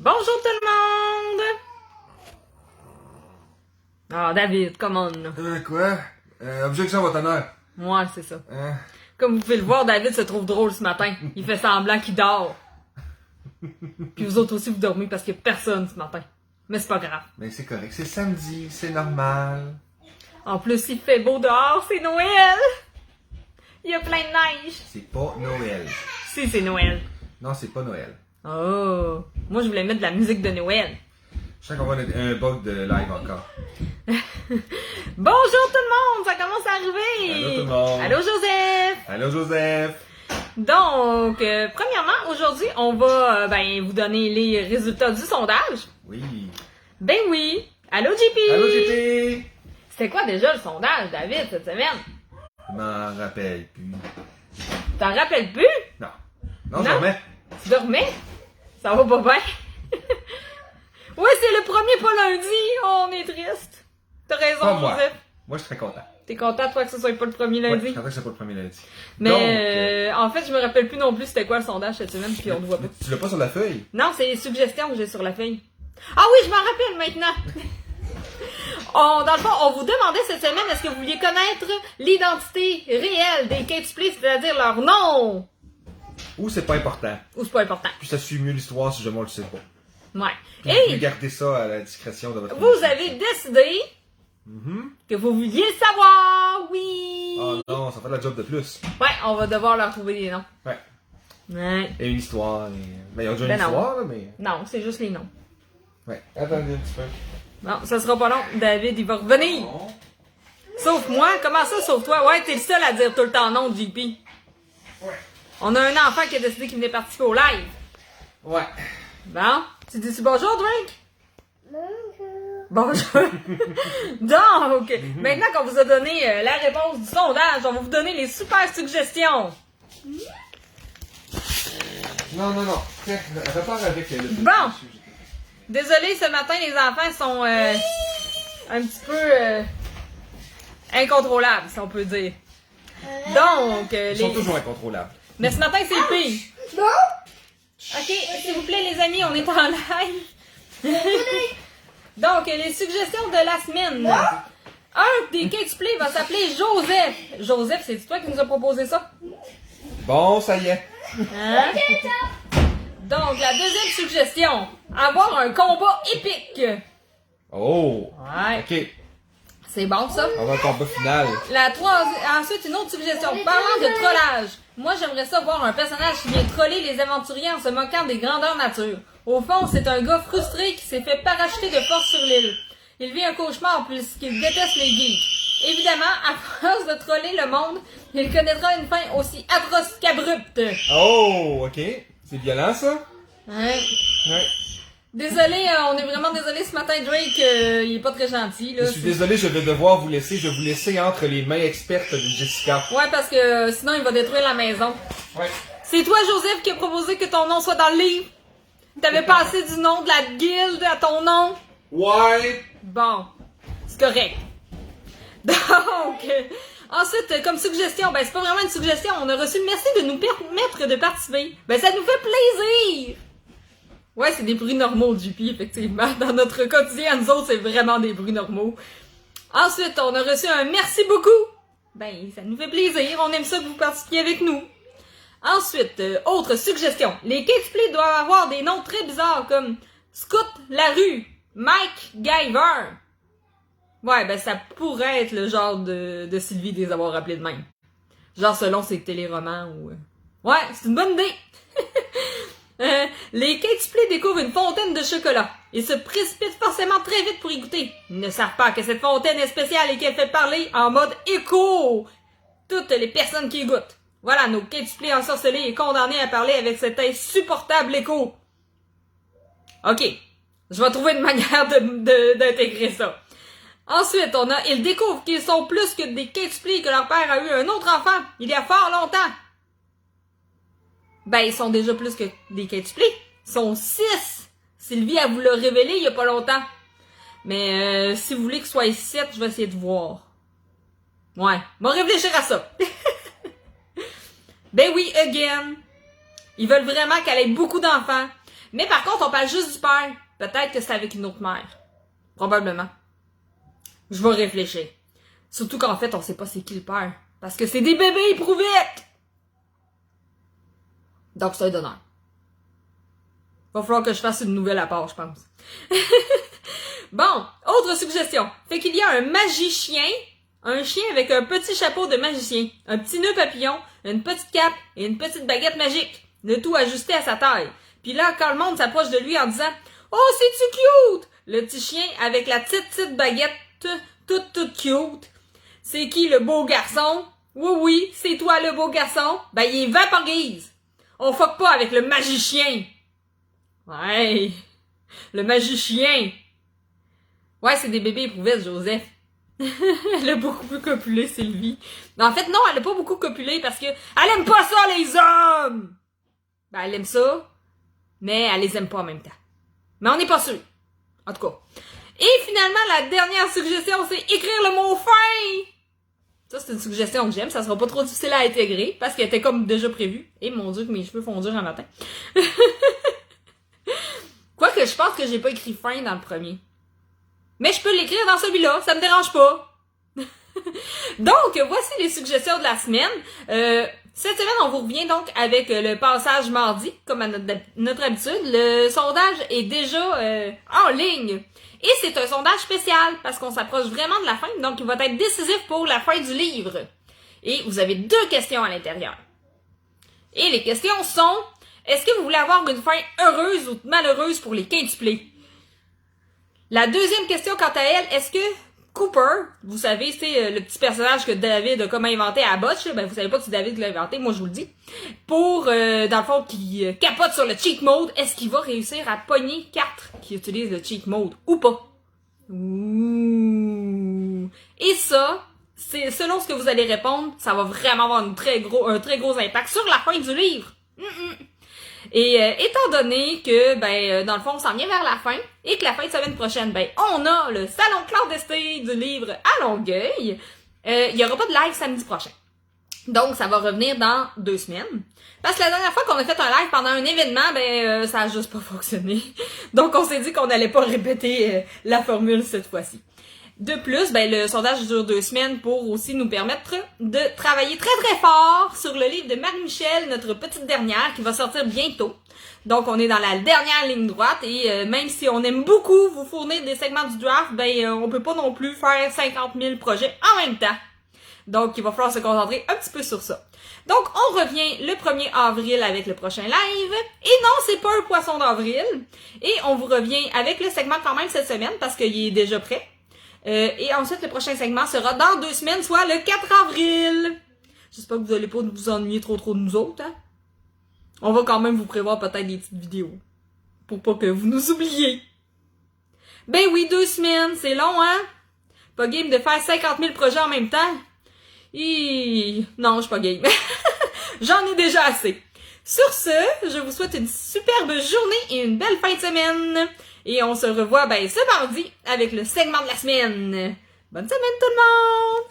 Bonjour tout le monde! Ah, David, come on, là. Quoi? Objection, votre honneur. Ouais, c'est ça. Comme vous pouvez le voir, David se trouve drôle ce matin. Il fait semblant qu'il dort. Puis vous autres aussi, vous dormez parce qu'il y a personne ce matin. Mais c'est pas grave. Mais c'est correct, c'est samedi, c'est normal. En plus, il fait beau dehors, c'est Noël! Il y a plein de neige. C'est pas Noël. Si, c'est Noël. Non, c'est pas Noël. Oh! Moi, je voulais mettre de la musique de Noël. Je sens qu'on va avoir un bug de live encore. Bonjour tout le monde! Ça commence à arriver! Allô tout le monde! Allô Joseph! Allô Joseph! Donc, premièrement, aujourd'hui, on va vous donner les résultats du sondage. Oui. Ben oui! Allô JP! Allô JP! C'était quoi déjà le sondage, David, cette semaine? Je m'en rappelle plus. T'en rappelles plus? Non. Non, je remets. Tu dormais? Ça va pas bien? Oui, c'est le premier pas lundi! Oh, on est triste! T'as raison, Pas moi. Joseph! Moi, je serais content. T'es content, toi, que ce soit pas le premier Ouais, je lundi? suis content que c'est pas le premier lundi. Mais Donc, en fait, je me rappelle plus non plus c'était quoi le sondage cette semaine, puis on le voit pas. tu l'as pas sur la feuille? Non, c'est les suggestions que j'ai sur la feuille. Ah oui, je m'en rappelle maintenant! Dans le fond, on vous demandait cette semaine, est-ce que vous vouliez connaître l'identité réelle des Kate Split, c'est-à-dire leur nom? Ou c'est pas important. Ou c'est pas important? Puis ça suit mieux l'histoire si jamais on le sait pas. Ouais. Puis vous pouvez Et garder ça à la discrétion de votre vous avez décidé que vous vouliez savoir, oui! Oh non, ça fait la job de plus. Ouais, on va devoir leur trouver des noms. Ouais. Ouais. Et une histoire. Mais il y a déjà Ben une non. histoire, là, mais. Non, c'est juste les noms. Ouais. Attendez un petit peu. Non, ça sera pas long. David, il va revenir. Non. Sauf moi? Comment ça, sauf toi? Ouais, t'es le seul à dire tout le temps non, JP. Ouais. On a un enfant qui a décidé qu'il venait participer au live. Ouais. Bon, tu dis bonjour, Drake? Bonjour. Donc, maintenant qu'on vous a donné la réponse du sondage, on va vous donner les super suggestions. Non. Tiens, repars avec le. Bon. Désolé, ce matin, les enfants sont un petit peu incontrôlables, si on peut dire. Donc, Ils sont toujours incontrôlables. Mais ce matin, c'est pire. Ok, s'il vous plaît, les amis, on est en live. Donc, les suggestions de la semaine. Un des Kate Split va s'appeler Joseph. Joseph, c'est toi qui nous as proposé ça? Bon, ça y est. Hein? Donc, la deuxième suggestion. Avoir un combat épique. Oh. Ouais. Ok. C'est bon, ça? On va un combat final. Ensuite, une autre suggestion. Parlant de trollage. Moi, j'aimerais ça voir un personnage qui vient troller les aventuriers en se moquant des grandeurs nature. Au fond, c'est un gars frustré qui s'est fait parachuter de force sur l'île. Il vit un cauchemar puisqu'il déteste les geeks. Évidemment, à force de troller le monde, il connaîtra une fin aussi atroce qu'abrupte. Oh, ok. C'est violent, ça? Ouais. Ouais. Désolé, on est vraiment désolé ce matin, Drake, il est pas très gentil, là. Je suis désolé, je vais devoir vous laisser. Je vais vous laisser entre les mains expertes de Jessica. Ouais, parce que sinon il va détruire la maison. Ouais. C'est toi, Joseph, qui a proposé que ton nom soit dans le livre? T'avais passé du nom de la guilde à ton nom? Ouais. Bon, c'est correct. Donc, ensuite, comme suggestion, c'est pas vraiment une suggestion, on a reçu le merci de nous permettre de participer. Ça nous fait plaisir! Ouais, c'est des bruits normaux, JP, effectivement. Dans notre quotidien, nous autres, c'est vraiment des bruits normaux. Ensuite, on a reçu un merci beaucoup. Ça nous fait plaisir, on aime ça que vous participiez avec nous. Ensuite, autre suggestion. Les Kate Split doivent avoir des noms très bizarres comme Scout Larue, Mike Guyver. Ouais, ça pourrait être le genre de Sylvie de les avoir appelés de même. Genre selon ses téléromans ou... Ouais, c'est une bonne idée. Les Kate Split découvrent une fontaine de chocolat. Ils se précipitent forcément très vite pour y goûter. Ils ne savent pas que cette fontaine est spéciale et qu'elle fait parler en mode écho toutes les personnes qui y goûtent. Voilà, nos Kate Split ensorcelés et condamnés à parler avec cet insupportable écho. Ok, je vais trouver une manière d'intégrer ça. Ensuite, ils découvrent qu'ils sont plus que des Kate Split, que leur père a eu un autre enfant il y a fort longtemps. Ils sont déjà plus que des Kate Split. Ils sont 6. Sylvie, elle vous l'a révélé il y a pas longtemps. Mais si vous voulez qu'ils soient 7, je vais essayer de voir. Ouais, on va réfléchir à ça. Oui, again. Ils veulent vraiment qu'elle ait beaucoup d'enfants. Mais par contre, on parle juste du père. Peut-être que c'est avec une autre mère. Probablement. Je vais réfléchir. Surtout qu'en fait, on sait pas c'est qui le père. Parce que c'est des bébés éprouvettes! Donc c'est un donneur. Va falloir que je fasse une nouvelle à part, je pense. Bon, autre suggestion. Fait qu'il y a un magicien, un chien avec un petit chapeau de magicien, un petit nœud papillon, une petite cape et une petite baguette magique. Le tout ajusté à sa taille. Puis là, quand le monde s'approche de lui en disant « Oh, c'est-tu cute! » Le petit chien avec la petite baguette toute cute. C'est qui le beau garçon? Oui, c'est toi le beau garçon. Ben, il vaporise. On fuck pas avec le magicien. Ouais, le magicien. Ouais, c'est des bébés éprouvettes, Joseph. Elle a beaucoup plus copulé, Sylvie. En fait, non, elle a pas beaucoup copulé parce que elle aime pas ça, les hommes! Ben, elle aime ça, mais elle les aime pas en même temps. Mais on n'est pas sûr. En tout cas. Et finalement, la dernière suggestion, c'est écrire le mot fin! Ça, c'est une suggestion que j'aime. Ça sera pas trop difficile à intégrer parce qu'elle était comme déjà prévue. Et mon Dieu, que mes cheveux font dur un matin. Quoique, je pense que j'ai pas écrit fin dans le premier. Mais je peux l'écrire dans celui-là, ça me dérange pas. Donc, voici les suggestions de la semaine. Cette semaine, on vous revient donc avec le passage mardi, comme à notre habitude. Le sondage est déjà en ligne. Et c'est un sondage spécial, parce qu'on s'approche vraiment de la fin, donc il va être décisif pour la fin du livre. Et vous avez 2 questions à l'intérieur. Et les questions sont, est-ce que vous voulez avoir une fin heureuse ou malheureuse pour les quintuplés? La deuxième question, quant à elle, est-ce que Cooper, vous savez, c'est le petit personnage que David a comme inventé à Botch, ben vous savez pas que c'est David qui l'a inventé, moi je vous le dis, pour, dans le fond, qui capote sur le cheat mode, est-ce qu'il va réussir à pogner 4 qui utilisent le cheat mode ou pas? Ouh. Et ça, c'est selon ce que vous allez répondre, ça va vraiment avoir un très gros impact sur la fin du livre. Et étant donné que, dans le fond, on s'en vient vers la fin, et que la fin de semaine prochaine, on a le salon clandestin du livre à Longueuil, il y aura pas de live samedi prochain. Donc, ça va revenir dans 2 semaines. Parce que la dernière fois qu'on a fait un live pendant un événement, ça a juste pas fonctionné. Donc, on s'est dit qu'on n'allait pas répéter la formule cette fois-ci. De plus, le sondage dure 2 semaines pour aussi nous permettre de travailler très très fort sur le livre de Marie-Michel, notre petite dernière, qui va sortir bientôt. Donc, on est dans la dernière ligne droite et même si on aime beaucoup vous fournir des segments du draft, on peut pas non plus faire 50 000 projets en même temps. Donc, il va falloir se concentrer un petit peu sur ça. Donc, on revient le 1er avril avec le prochain live. Et non, c'est pas un poisson d'avril. Et on vous revient avec le segment quand même cette semaine parce qu'il est déjà prêt. Et ensuite, le prochain segment sera dans 2 semaines, soit le 4 avril. J'espère que vous allez pas vous ennuyer trop de nous autres, hein. On va quand même vous prévoir peut-être des petites vidéos. Pour pas que vous nous oubliez. Ben oui, 2 semaines, c'est long, hein? Pas game de faire 50 000 projets en même temps. Non, je suis pas game. J'en ai déjà assez. Sur ce, je vous souhaite une superbe journée et une belle fin de semaine. Et on se revoit ce mardi avec le segment de la semaine. Bonne semaine tout le monde!